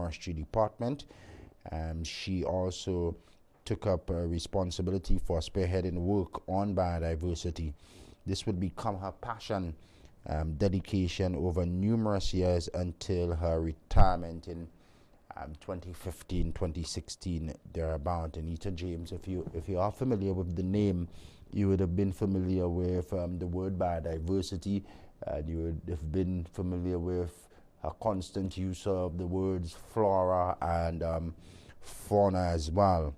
Forestry Department. She also took up responsibility for spearheading work on biodiversity. This would become her passion, dedication over numerous years until her retirement in 2015, 2016, thereabout. Anita James, if you are familiar with the name, you would have been familiar with the word biodiversity, and you would have been familiar with her constant use of the words flora and fauna as well.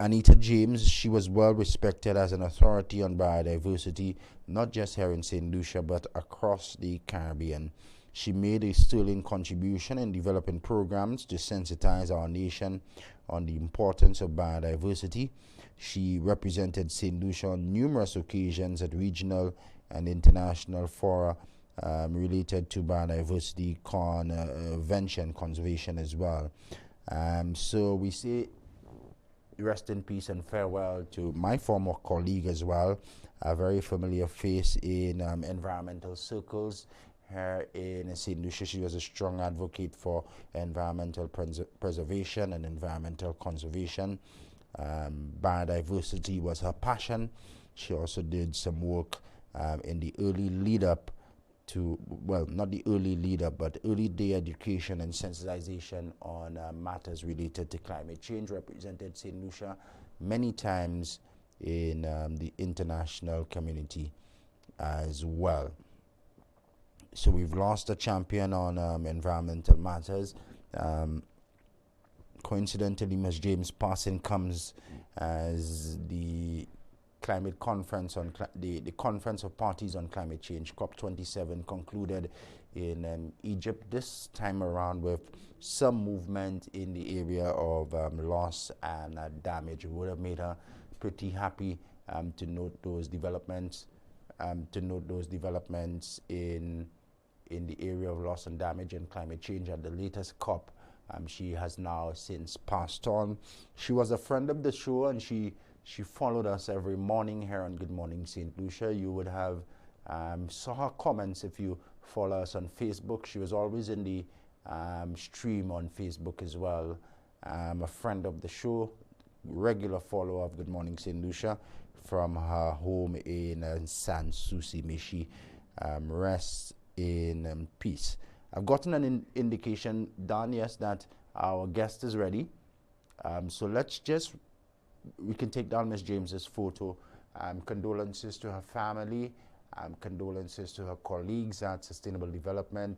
Anita James, she was well respected as an authority on biodiversity, not just here in St. Lucia, but across the Caribbean. She made a sterling contribution in developing programs to sensitize our nation on the importance of biodiversity. She represented St. Lucia on numerous occasions at regional and international fora related to biodiversity convention conservation as well. So we say rest in peace and farewell to my former colleague as well, a very familiar face in environmental circles here in St. Lucia. She was a strong advocate for environmental preservation and environmental conservation. Biodiversity was her passion. She also did some work in the early lead up to, well, not the early lead up, but early day education and sensitization on matters related to climate change. Represented St. Lucia many times in the international community as well. So we've lost a champion on environmental matters. Coincidentally, Ms. James' passing comes as the climate conference on the Conference of Parties on Climate Change, COP27, concluded in Egypt this time around with some movement in the area of loss and damage. It would have made her pretty happy to note those developments, in the area of loss and damage and climate change at the latest COP. She has now since passed on. She was a friend of the show, and she followed us every morning here on Good Morning St. Lucia. You would have saw her comments if you follow us on Facebook. She was always in the stream on Facebook as well. A friend of the show, regular follower of Good Morning St. Lucia from her home in St. Lucia. May she rest in peace. I've gotten an indication, Dan, yes, that our guest is ready. So we can take down Ms. James's photo. Condolences to her family, condolences to her colleagues at Sustainable Development,